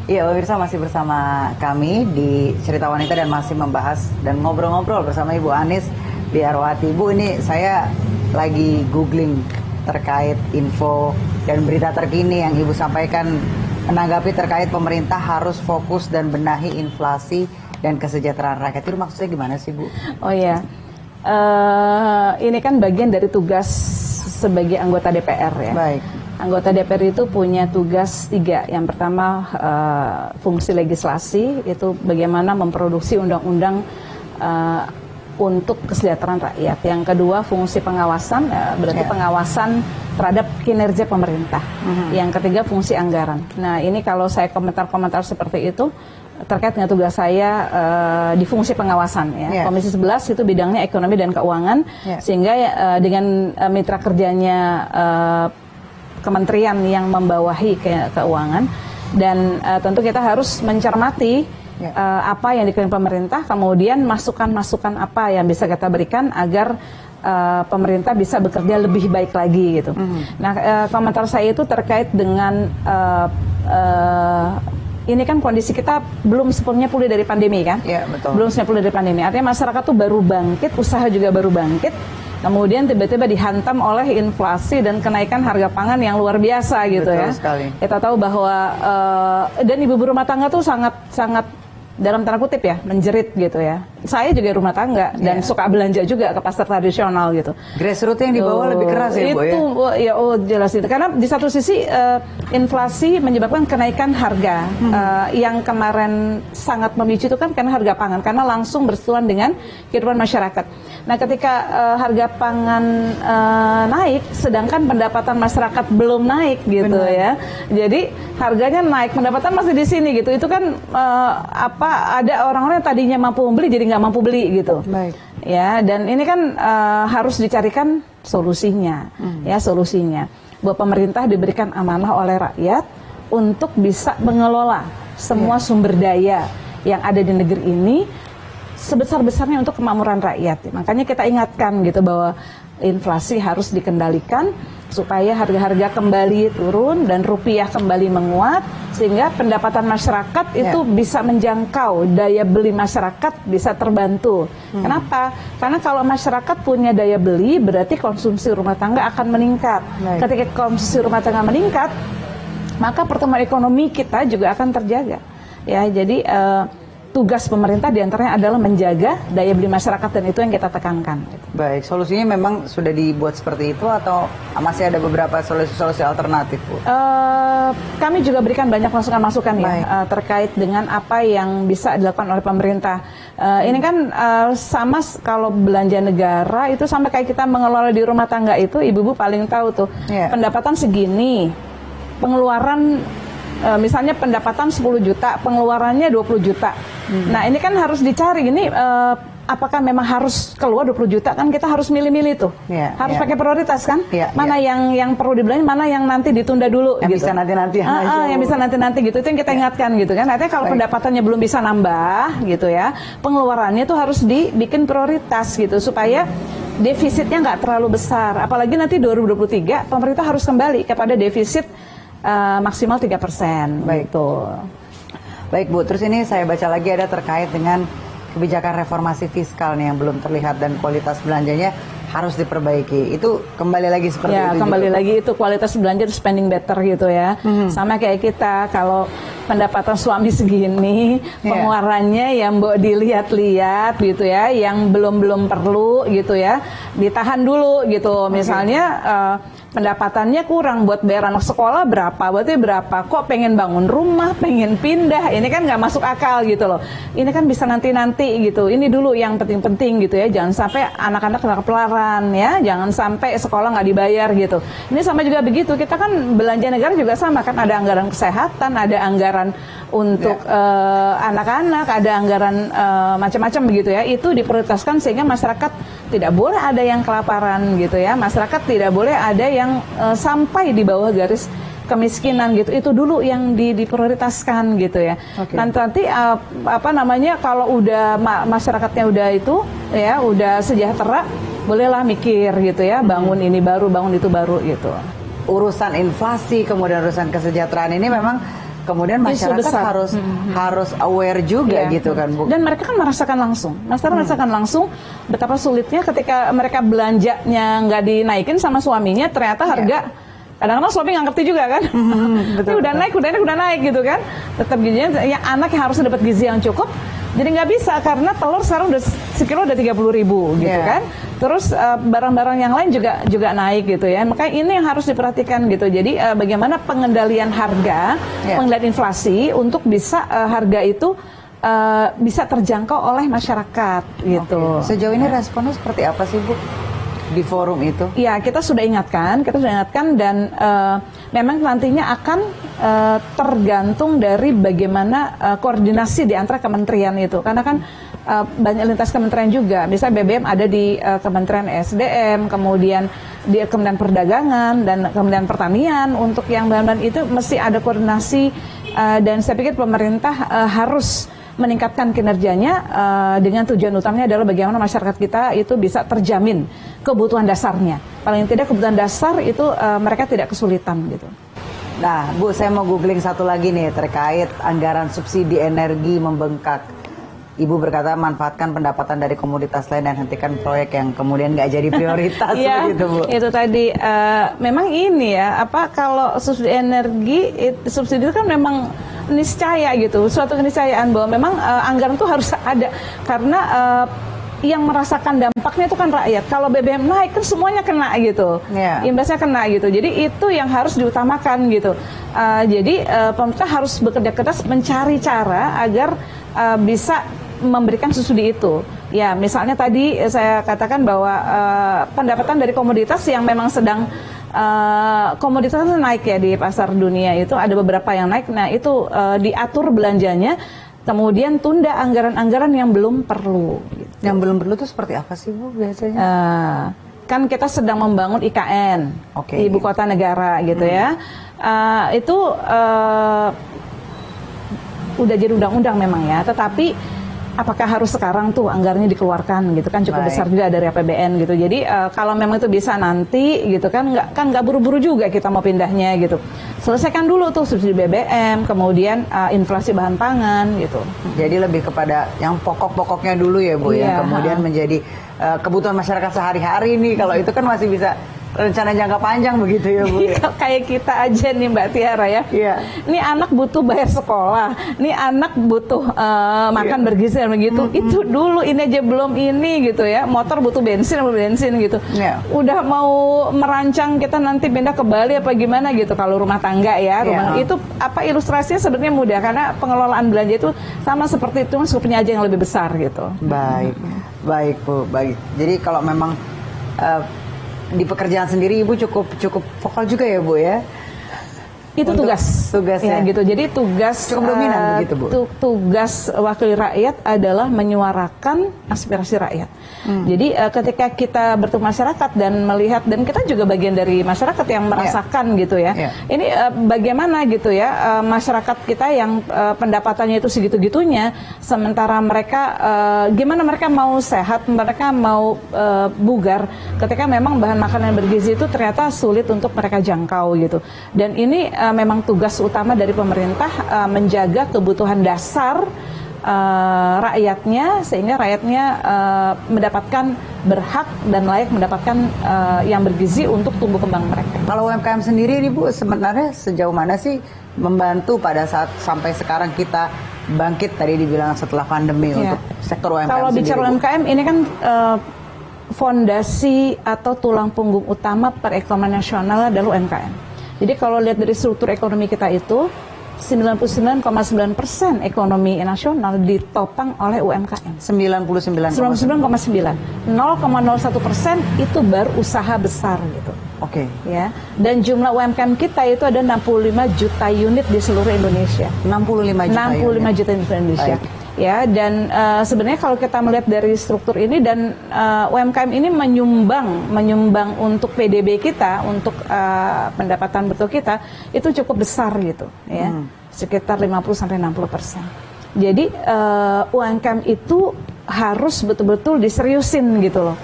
Iya, pemirsa masih bersama kami di Cerita Wanita dan masih membahas dan ngobrol-ngobrol bersama Ibu Anis Biarwati. Bu, ini saya lagi googling terkait info dan berita terkini yang Ibu sampaikan menanggapi terkait pemerintah harus fokus dan benahi inflasi dan kesejahteraan rakyat. Itu maksudnya gimana sih, Bu? Oh iya, ini kan bagian dari tugas sebagai anggota DPR ya. Baik. Anggota DPR itu punya tugas 3. Yang pertama fungsi legislasi, itu bagaimana memproduksi undang-undang untuk kesejahteraan rakyat. Yang kedua fungsi pengawasan, berarti pengawasan terhadap kinerja pemerintah. Yang ketiga fungsi anggaran. Nah ini kalau saya komentar-komentar seperti itu terkait dengan tugas saya di fungsi pengawasan ya. Komisi 11 itu bidangnya ekonomi dan keuangan, sehingga dengan mitra kerjanya kementerian yang membawahi keuangan, dan tentu kita harus mencermati apa yang diklaim pemerintah, kemudian masukan-masukan apa yang bisa kita berikan agar pemerintah bisa bekerja lebih baik lagi gitu. Nah, komentar saya itu terkait dengan ini kan kondisi kita belum sepenuhnya pulih dari pandemi kan? Iya, betul. Belum sepenuhnya pulih dari pandemi. Artinya masyarakat tuh baru bangkit, usaha juga baru bangkit. Kemudian tiba-tiba dihantam oleh inflasi dan kenaikan harga pangan yang luar biasa gitu. Betul ya. sekali. Kita tahu bahwa dan ibu-ibu rumah tangga tuh sangat dalam tanda kutip ya menjerit gitu ya. Saya juga rumah tangga dan suka belanja juga ke pasar tradisional gitu. Grassroots yang dibawa lebih keras ya, Bu, ya? Jelas itu. Karena di satu sisi inflasi menyebabkan kenaikan harga. Yang kemarin sangat memicu itu kan karena harga pangan, karena langsung bersentuhan dengan kehidupan masyarakat. Nah, ketika harga pangan naik, sedangkan pendapatan masyarakat belum naik gitu. Benar. Ya. Jadi harganya naik, pendapatan masih di sini gitu. Itu kan ada orang-orang yang tadinya mampu membeli jadi nggak mampu beli gitu. Baik. Ya, dan ini kan harus dicarikan solusinya. Ya, solusinya bahwa pemerintah diberikan amanah oleh rakyat untuk bisa mengelola semua sumber daya yang ada di negeri ini sebesar-besarnya untuk kemakmuran rakyat. Makanya kita ingatkan gitu bahwa inflasi harus dikendalikan supaya harga-harga kembali turun dan rupiah kembali menguat, sehingga pendapatan masyarakat itu bisa menjangkau, daya beli masyarakat bisa terbantu. Kenapa? Karena kalau masyarakat punya daya beli, berarti konsumsi rumah tangga akan meningkat. Ketika konsumsi rumah tangga meningkat, maka pertumbuhan ekonomi kita juga akan terjaga. Ya, jadi tugas pemerintah diantaranya adalah menjaga daya beli masyarakat, dan itu yang kita tekankan. Baik, solusinya memang sudah dibuat seperti itu atau masih ada beberapa solusi-solusi alternatif, Bu? Kami juga berikan banyak masukan-masukan ya terkait dengan apa yang bisa dilakukan oleh pemerintah. Ini kan sama kalau belanja negara itu sama kayak kita mengelola di rumah tangga itu, ibu-ibu paling tahu tuh pendapatan segini, pengeluaran misalnya pendapatan 10 juta, pengeluarannya 20 juta. Nah, ini kan harus dicari, ini apakah memang harus keluar 20 juta, kan kita harus milih-milih tuh. Harus pakai prioritas kan? Mana yang perlu dibelanja, mana yang nanti ditunda dulu yang gitu. Bisa nanti-nanti yang bisa nanti-nanti gitu. Itu yang kita ingatkan gitu kan. Artinya kalau pendapatannya belum bisa nambah gitu ya, pengeluarannya tuh harus dibikin prioritas gitu supaya defisitnya nggak terlalu besar. Apalagi nanti 2023 pemerintah harus kembali kepada defisit maksimal 3%. Baik. Gitu. Baik, Bu, terus ini saya baca lagi ada terkait dengan kebijakan reformasi fiskal nih yang belum terlihat dan kualitas belanjanya harus diperbaiki. Itu kembali lagi seperti itu. Ya, kembali lagi itu kualitas belanja itu spending better gitu ya. Sama kayak kita kalau pendapatan suami segini, pengeluarannya yang mbok dilihat-lihat gitu ya, yang belum perlu gitu ya, ditahan dulu gitu. Misalnya pendapatannya kurang buat bayar anak sekolah berarti berapa, kok pengen bangun rumah, pengen pindah, ini kan nggak masuk akal gitu loh. Ini kan bisa nanti gitu, ini dulu yang penting-penting gitu ya, jangan sampai anak-anak kena ketularan ya, jangan sampai sekolah nggak dibayar gitu. Ini sama juga begitu, kita kan belanja negara juga sama kan, ada anggaran kesehatan, ada anggaran untuk anak-anak, ada anggaran macam-macam begitu ya, itu diprioritaskan sehingga masyarakat tidak boleh ada yang kelaparan gitu ya, masyarakat tidak boleh ada yang sampai di bawah garis kemiskinan gitu. Itu dulu yang diprioritaskan gitu ya. Nanti kalau udah masyarakatnya udah itu ya, udah sejahtera, bolehlah mikir gitu ya, bangun ini baru, bangun itu baru gitu. Urusan inflasi kemudian urusan kesejahteraan ini memang kemudian masyarakat besar. harus aware juga Iya. gitu kan Bu. Dan mereka kan merasakan langsung, merasakan langsung betapa sulitnya ketika mereka belanjanya nggak dinaikin sama suaminya, ternyata harga kadang-kadang suami nggak ngerti juga kan, betul, ini udah naik gitu kan, tetap gizinya, yang anak yang harus dapat gizi yang cukup, jadi nggak bisa karena telur sekarang udah sekilo udah 30.000 gitu kan, terus barang-barang yang lain juga naik gitu ya, makanya ini yang harus diperhatikan gitu. Jadi bagaimana pengendalian harga, pengendalian inflasi untuk bisa harga itu bisa terjangkau oleh masyarakat gitu. Sejauh ini responnya seperti apa sih Bu di forum itu? Ya, kita sudah ingatkan dan memang nantinya akan tergantung dari bagaimana koordinasi di antara kementerian itu. Karena kan banyak lintas kementerian juga. Misalnya BBM ada di Kementerian SDM, kemudian di Kementerian Perdagangan dan Kementerian Pertanian. Untuk yang bahan-bahan itu mesti ada koordinasi dan saya pikir pemerintah harus meningkatkan kinerjanya dengan tujuan utamanya adalah bagaimana masyarakat kita itu bisa terjamin kebutuhan dasarnya. Paling tidak kebutuhan dasar itu mereka tidak kesulitan gitu. Nah Bu, saya mau googling satu lagi nih terkait anggaran subsidi energi membengkak. Ibu berkata manfaatkan pendapatan dari komoditas lain dan hentikan proyek yang kemudian nggak jadi prioritas begitu Bu. Itu tadi memang ini ya, kalau subsidi energi, subsidi itu kan memang niscaya gitu, suatu keniscayaan bahwa memang anggaran itu harus ada karena yang merasakan dampaknya itu kan rakyat. Kalau BBM naik kan semuanya kena gitu, imbasnya kena gitu. Jadi itu yang harus diutamakan gitu. Jadi pemerintah harus bekerja keras mencari cara agar bisa memberikan subsidi itu. Ya, misalnya tadi saya katakan bahwa pendapatan dari komoditas yang memang sedang komoditasnya naik ya di pasar dunia itu ada beberapa yang naik. Nah itu diatur belanjanya, kemudian tunda anggaran-anggaran yang belum perlu. Gitu. Yang belum perlu itu seperti apa sih Bu biasanya? Kan kita sedang membangun IKN, ibu kota negara gitu ya. Itu udah jadi undang-undang memang ya, tetapi apakah harus sekarang tuh anggarannya dikeluarkan gitu kan, cukup besar juga dari APBN gitu. Jadi kalau memang itu bisa nanti gitu kan nggak buru-buru juga kita mau pindahnya gitu. Selesaikan dulu tuh subsidi BBM, kemudian inflasi bahan pangan gitu. Jadi lebih kepada yang pokok-pokoknya dulu ya Bu, yang kemudian menjadi kebutuhan masyarakat sehari-hari nih. Kalau itu kan masih bisa rencana jangka panjang begitu ya Bu. Kayak kita aja nih Mbak Tiara ya. Ini anak butuh bayar sekolah, ini anak butuh makan bergizi dan begitu. Itu dulu, ini aja belum ini gitu ya. Motor butuh bensin gitu. Udah mau merancang kita nanti pindah ke Bali apa gimana gitu. Kalau rumah tangga ya, itu ilustrasinya sebenarnya mudah karena pengelolaan belanja itu sama seperti itu, skupnya aja yang lebih besar gitu. Baik Bu, baik. Jadi kalau memang di pekerjaan sendiri Ibu cukup vokal juga ya Bu ya. Itu tugasnya gitu. Jadi tugas cukup dominan begitu Bu. Tugas wakil rakyat adalah menyuarakan aspirasi rakyat. Jadi ketika kita bertemu masyarakat dan melihat, dan kita juga bagian dari masyarakat yang merasakan gitu ya. Ini bagaimana gitu ya masyarakat kita yang pendapatannya itu segitu-gitunya, sementara mereka gimana mereka mau sehat, mereka mau bugar ketika memang bahan makanan bergizi itu ternyata sulit untuk mereka jangkau gitu. Dan ini memang tugas utama dari pemerintah menjaga kebutuhan dasar rakyatnya sehingga rakyatnya mendapatkan berhak dan layak mendapatkan yang bergizi untuk tumbuh kembang mereka. Kalau UMKM sendiri nih Bu, sebenarnya sejauh mana sih membantu pada saat sampai sekarang kita bangkit tadi dibilang setelah pandemi untuk sektor UMKM Kalau sendiri? Bicara UMKM ini kan fondasi atau tulang punggung utama perekonomian nasional adalah UMKM. Jadi kalau lihat dari struktur ekonomi kita itu 99,9% ekonomi nasional ditopang oleh UMKM. 99,9. 0,01% itu baru usaha besar gitu. Ya. Dan jumlah UMKM kita itu ada 65 juta unit di seluruh Indonesia. 65 juta unit di Indonesia. Ya, dan sebenarnya kalau kita melihat dari struktur ini dan UMKM ini menyumbang untuk PDB kita, untuk pendapatan bruto kita itu cukup besar gitu, ya, sekitar 50-60%. Jadi UMKM itu harus betul-betul diseriusin gitu loh.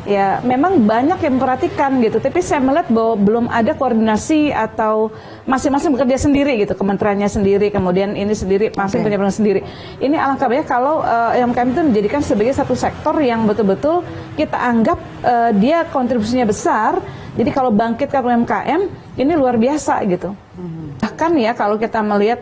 Ya memang banyak yang memperhatikan gitu, tapi saya melihat bahwa belum ada koordinasi atau masing-masing bekerja sendiri gitu, kementeriannya sendiri, kemudian ini sendiri, masing punya program sendiri. Ini alangkah baiknya kalau UMKM itu menjadikan sebagai satu sektor yang betul-betul kita anggap dia kontribusinya besar. Jadi kalau bangkitkan UMKM ini luar biasa gitu. Bahkan ya kalau kita melihat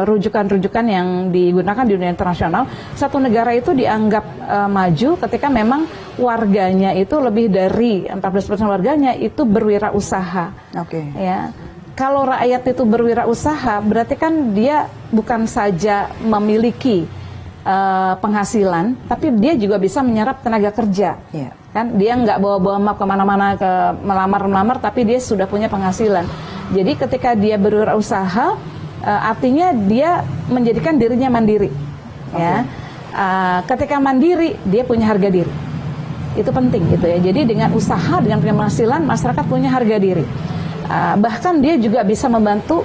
rujukan-rujukan yang digunakan di dunia internasional, satu negara itu dianggap maju ketika memang warganya itu lebih dari 14% warganya itu berwirausaha. Oke. Ya. Kalau rakyat itu berwirausaha, berarti kan dia bukan saja memiliki penghasilan, tapi dia juga bisa menyerap tenaga kerja. Yeah. Kan dia nggak bawa-bawa map kemana-mana ke melamar-melamar, tapi dia sudah punya penghasilan. Jadi ketika dia berwirausaha, artinya dia menjadikan dirinya mandiri. Ya, ketika mandiri dia punya harga diri. Itu penting gitu ya. Jadi dengan usaha, dengan penghasilan, masyarakat punya harga diri. Bahkan dia juga bisa membantu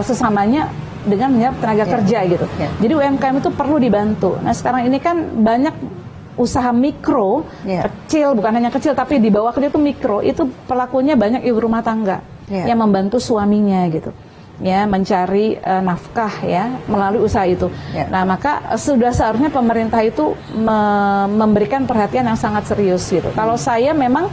sesamanya dengan menyerap tenaga kerja gitu. Jadi UMKM itu perlu dibantu. Nah sekarang ini kan banyak usaha mikro, kecil, bukan hanya kecil tapi di bawah dia itu mikro, itu pelakunya banyak ibu rumah tangga yang membantu suaminya gitu, ya mencari nafkah ya melalui usaha itu. Nah maka sudah seharusnya pemerintah itu memberikan perhatian yang sangat serius gitu. Kalau saya memang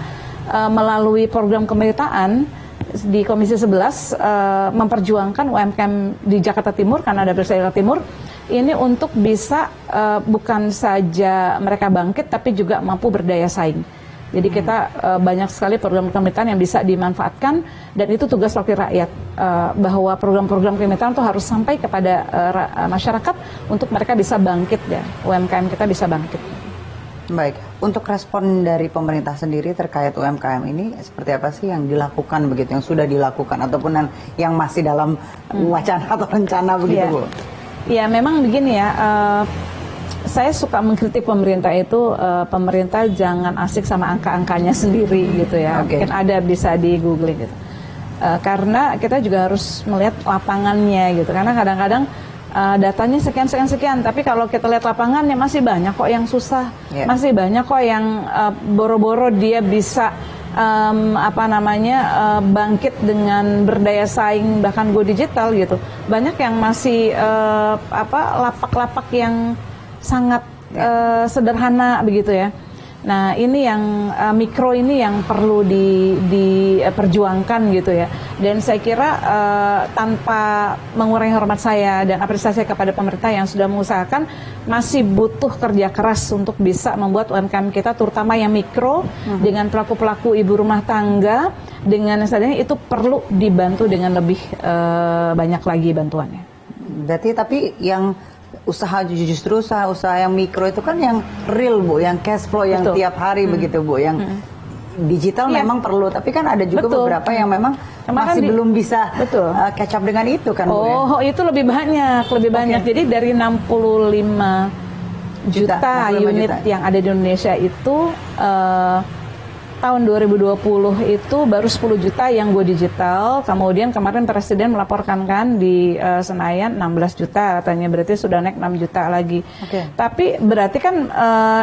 melalui program kemiritaan di Komisi 11 memperjuangkan UMKM di Jakarta Timur, karena ada Jakarta Timur ini untuk bisa bukan saja mereka bangkit tapi juga mampu berdaya saing. Jadi kita banyak sekali program kemiritaan yang bisa dimanfaatkan, dan itu tugas wakil rakyat, bahwa program-program kemiritaan itu harus sampai kepada masyarakat untuk mereka bisa bangkit ya, UMKM kita bisa bangkit. Baik, untuk respon dari pemerintah sendiri terkait UMKM ini seperti apa sih yang dilakukan begitu, yang sudah dilakukan ataupun yang masih dalam wacana atau rencana begitu, Bu? Ya memang begini ya, saya suka mengkritik pemerintah itu, pemerintah jangan asik sama angka-angkanya sendiri gitu ya. Mungkin ada bisa di googling gitu. Karena kita juga harus melihat lapangannya gitu, karena kadang-kadang datanya sekian, tapi kalau kita lihat lapangannya masih banyak kok yang susah, masih banyak kok yang boro-boro dia bisa bangkit dengan berdaya saing bahkan go digital gitu. Banyak yang masih lapak-lapak yang sangat sederhana begitu ya. Nah ini yang mikro ini yang perlu diperjuangkan gitu ya. Dan saya kira tanpa mengurangi hormat saya dan apresiasi kepada pemerintah yang sudah mengusahakan, masih butuh kerja keras untuk bisa membuat UMKM kita terutama yang mikro dengan pelaku-pelaku ibu rumah tangga dengan seadanya itu perlu dibantu dengan lebih banyak lagi bantuannya. Berarti tapi yang justru usaha yang mikro itu kan yang real, Bu, yang cash flow yang tiap hari begitu, Bu, yang digital memang perlu, tapi kan ada juga beberapa yang memang masih belum bisa catch up dengan itu kan, Bu, ya? Itu lebih banyak. Jadi dari 65 juta unit yang ada di Indonesia itu tahun 2020 itu baru 10 juta yang go digital. Kemudian kemarin Presiden melaporkan kan di Senayan 16 juta katanya, berarti sudah naik 6 juta lagi. Tapi berarti kan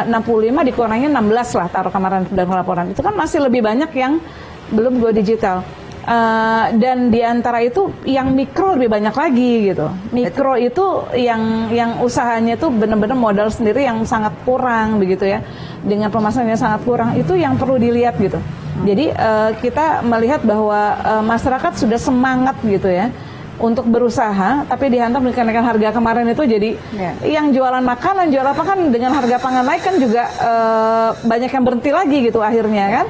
65 dikurangin 16 lah taruh kemarin dan laporan. Itu kan masih lebih banyak yang belum go digital. Dan di antara itu yang mikro lebih banyak lagi gitu. Mikro itu yang usahanya itu benar-benar modal sendiri yang sangat kurang begitu ya. Dengan pemasaran yang sangat kurang, itu yang perlu dilihat gitu. Jadi kita melihat bahwa masyarakat sudah semangat gitu ya untuk berusaha, tapi dihantam dengan kenaikan harga kemarin itu jadi yang jualan makanan, jual apa kan dengan harga pangan naik kan juga banyak yang berhenti lagi gitu akhirnya kan.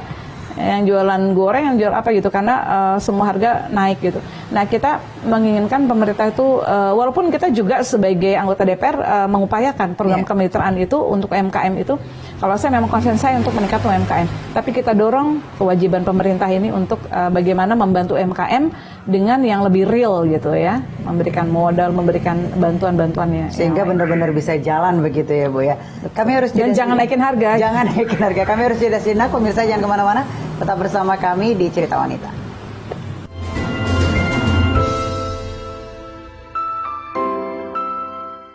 Yang jualan goreng, yang jual apa gitu, karena semua harga naik gitu. Nah kita menginginkan pemerintah itu, walaupun kita juga sebagai anggota DPR mengupayakan program kemitraan itu untuk UMKM itu, kalau saya memang konsen saya untuk meningkatkan UMKM, tapi kita dorong kewajiban pemerintah ini untuk bagaimana membantu UMKM dengan yang lebih real gitu ya, memberikan modal, memberikan bantuan-bantuannya sehingga benar-benar bisa jalan begitu ya, Bu ya. Kami harus dan jangan naikin harga. Jangan naikin harga. Kami harus jeda sejenak, pemirsa jangan kemana-mana. Tetap bersama kami di Cerita Wanita.